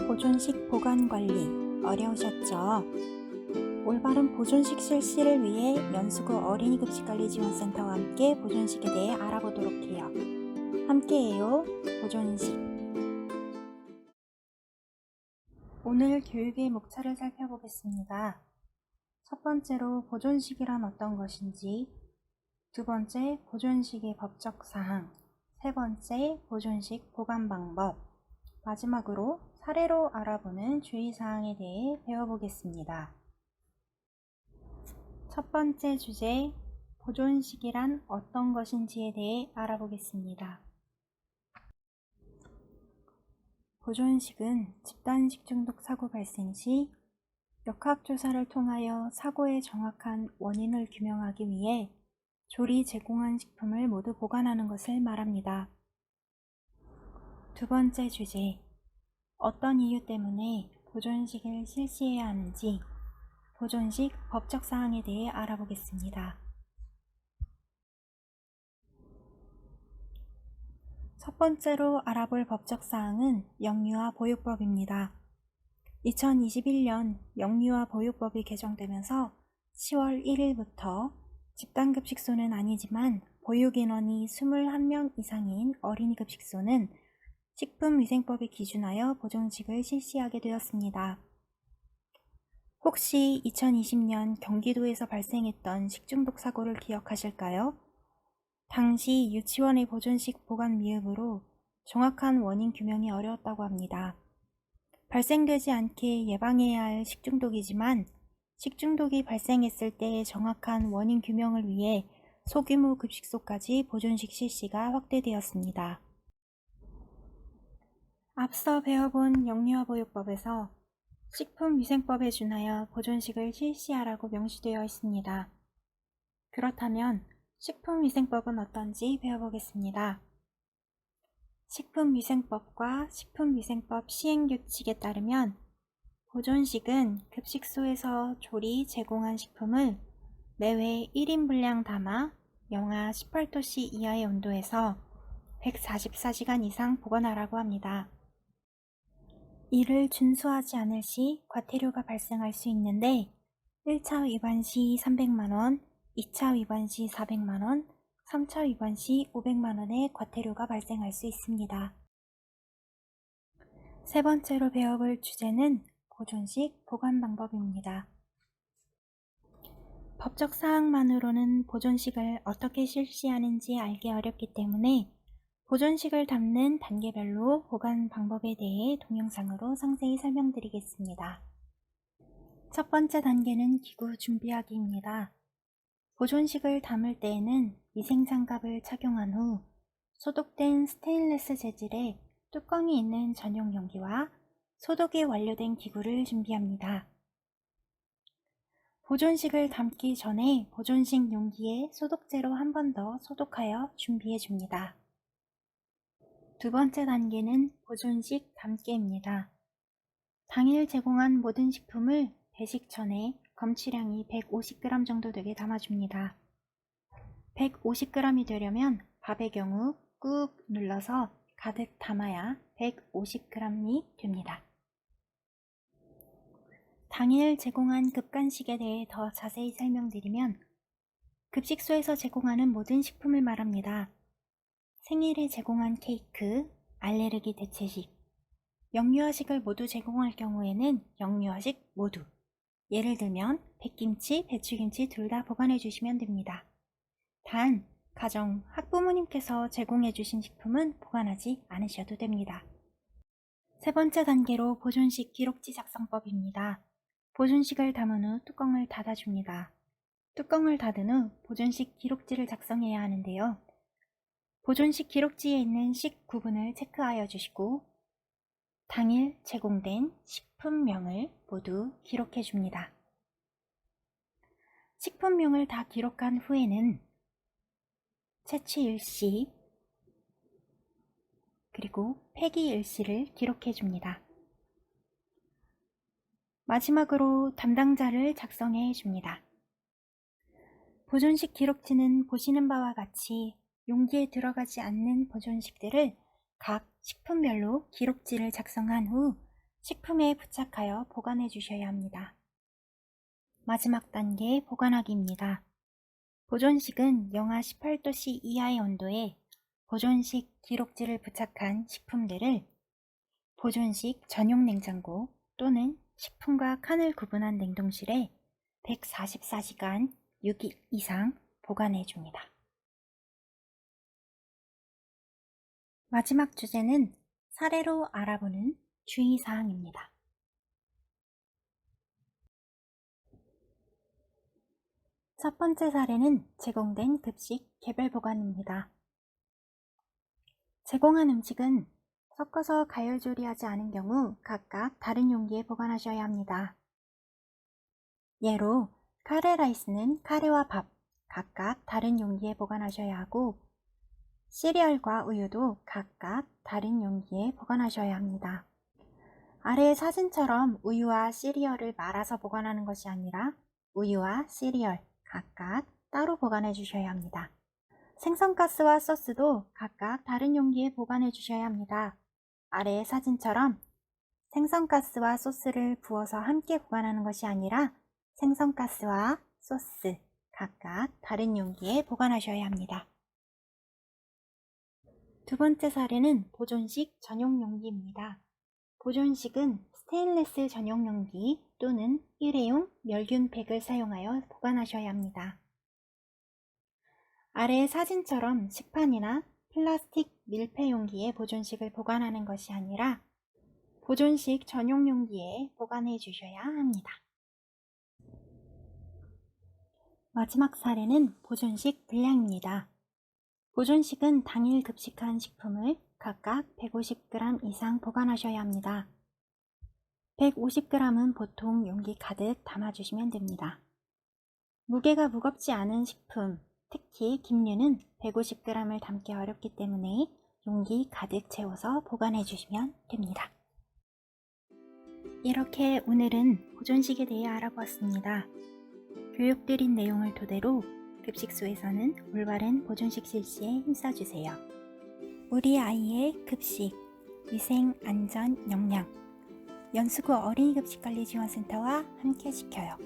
보존식 보관 관리 어려우셨죠? 올바른 보존식 실시를 위해 연수구 어린이급식관리지원센터와 함께 보존식에 대해 알아보도록 해요. 함께해요. 보존식. 오늘 교육의 목차를 살펴보겠습니다. 첫 번째로 보존식이란 어떤 것인지, 두 번째 보존식의 법적 사항, 세 번째 보존식 보관 방법, 마지막으로 사례로 알아보는 주의사항에 대해 배워보겠습니다. 첫 번째 주제, 보존식이란 어떤 것인지에 대해 알아보겠습니다. 보존식은 집단 식중독 사고 발생 시 역학조사를 통하여 사고의 정확한 원인을 규명하기 위해 조리 제공한 식품을 모두 보관하는 것을 말합니다. 두 번째 주제, 어떤 이유 때문에 보존식을 실시해야 하는지, 보존식 법적 사항에 대해 알아보겠습니다. 첫 번째로 알아볼 법적 사항은 영유아 보육법입니다. 2021년 영유아 보육법이 개정되면서 10월 1일부터 집단급식소는 아니지만 보육인원이 21명 이상인 어린이급식소는 식품위생법에 기준하여 보존식을 실시하게 되었습니다. 혹시 2020년 경기도에서 발생했던 식중독 사고를 기억하실까요? 당시 유치원의 보존식 보관 미흡으로 정확한 원인 규명이 어려웠다고 합니다. 발생되지 않게 예방해야 할 식중독이지만 식중독이 발생했을 때의 정확한 원인 규명을 위해 소규모 급식소까지 보존식 실시가 확대되었습니다. 앞서 배워본 영유아 보육법에서 식품위생법에 준하여 보존식을 실시하라고 명시되어 있습니다. 그렇다면 식품위생법은 어떤지 배워보겠습니다. 식품위생법과 식품위생법 시행규칙에 따르면 보존식은 급식소에서 조리 제공한 식품을 내외 1인 분량 담아 영하 18도씨 이하의 온도에서 144시간 이상 보관하라고 합니다. 이를 준수하지 않을 시 과태료가 발생할 수 있는데 1차 위반 시 300만원, 2차 위반 시 400만원, 3차 위반 시 500만원의 과태료가 발생할 수 있습니다. 세 번째로 배워볼 주제는 보존식 보관 방법입니다. 법적 사항만으로는 보존식을 어떻게 실시하는지 알기 어렵기 때문에 보존식을 담는 단계별로 보관 방법에 대해 동영상으로 상세히 설명드리겠습니다. 첫 번째 단계는 기구 준비하기입니다. 보존식을 담을 때에는 위생장갑을 착용한 후 소독된 스테인리스 재질의 뚜껑이 있는 전용 용기와 소독이 완료된 기구를 준비합니다. 보존식을 담기 전에 보존식 용기에 소독제로 한 번 더 소독하여 준비해 줍니다. 두 번째 단계는 보존식 담기입니다. 당일 제공한 모든 식품을 배식 전에 검취량이 150g 정도 되게 담아줍니다. 150g이 되려면 밥의 경우 꾹 눌러서 가득 담아야 150g이 됩니다. 당일 제공한 급간식에 대해 더 자세히 설명드리면 급식소에서 제공하는 모든 식품을 말합니다. 생일에 제공한 케이크, 알레르기 대체식, 영유아식을 모두 제공할 경우에는 영유아식 모두, 예를 들면 백김치, 배추김치 둘 다 보관해 주시면 됩니다. 단, 가정 학부모님께서 제공해 주신 식품은 보관하지 않으셔도 됩니다. 세 번째 단계로 보존식 기록지 작성법입니다. 보존식을 담은 후 뚜껑을 닫아줍니다. 뚜껑을 닫은 후 보존식 기록지를 작성해야 하는데요. 보존식 기록지에 있는 식 구분을 체크하여 주시고 당일 제공된 식품명을 모두 기록해 줍니다. 식품명을 다 기록한 후에는 채취 일시 그리고 폐기 일시를 기록해 줍니다. 마지막으로 담당자를 작성해 줍니다. 보존식 기록지는 보시는 바와 같이 용기에 들어가지 않는 보존식들을 각 식품별로 기록지를 작성한 후 식품에 부착하여 보관해 주셔야 합니다. 마지막 단계 보관하기입니다. 보존식은 영하 18도씨 이하의 온도에 보존식 기록지를 부착한 식품들을 보존식 전용 냉장고 또는 식품과 칸을 구분한 냉동실에 144시간 6일 이상 보관해 줍니다. 마지막 주제는 사례로 알아보는 주의사항입니다. 첫 번째 사례는 제공된 급식 개별 보관입니다. 제공한 음식은 섞어서 가열 조리하지 않은 경우 각각 다른 용기에 보관하셔야 합니다. 예로 카레라이스는 카레와 밥 각각 다른 용기에 보관하셔야 하고 시리얼과 우유도 각각 다른 용기에 보관하셔야 합니다. 아래의 사진처럼 우유와 시리얼을 말아서 보관하는 것이 아니라 우유와 시리얼 각각 따로 보관해 주셔야 합니다. 생선가스와 소스도 각각 다른 용기에 보관해 주셔야 합니다. 아래의 사진처럼 생선가스와 소스를 부어서 함께 보관하는 것이 아니라 생선가스와 소스 각각 다른 용기에 보관하셔야 합니다. 두 번째 사례는 보존식 전용 용기입니다. 보존식은 스테인리스 전용 용기 또는 일회용 멸균팩을 사용하여 보관하셔야 합니다. 아래의 사진처럼 식판이나 플라스틱 밀폐 용기에 보존식을 보관하는 것이 아니라 보존식 전용 용기에 보관해 주셔야 합니다. 마지막 사례는 보존식 분량입니다. 보존식은 당일 급식한 식품을 각각 150g 이상 보관하셔야 합니다. 150g은 보통 용기 가득 담아주시면 됩니다. 무게가 무겁지 않은 식품, 특히 김류는 150g을 담기 어렵기 때문에 용기 가득 채워서 보관해 주시면 됩니다. 이렇게 오늘은 보존식에 대해 알아보았습니다. 교육드린 내용을 토대로 급식소에서는 올바른 보존식 실시에 힘써주세요. 우리 아이의 급식, 위생, 안전, 영양 연수구 어린이급식관리지원센터와 함께 지켜요.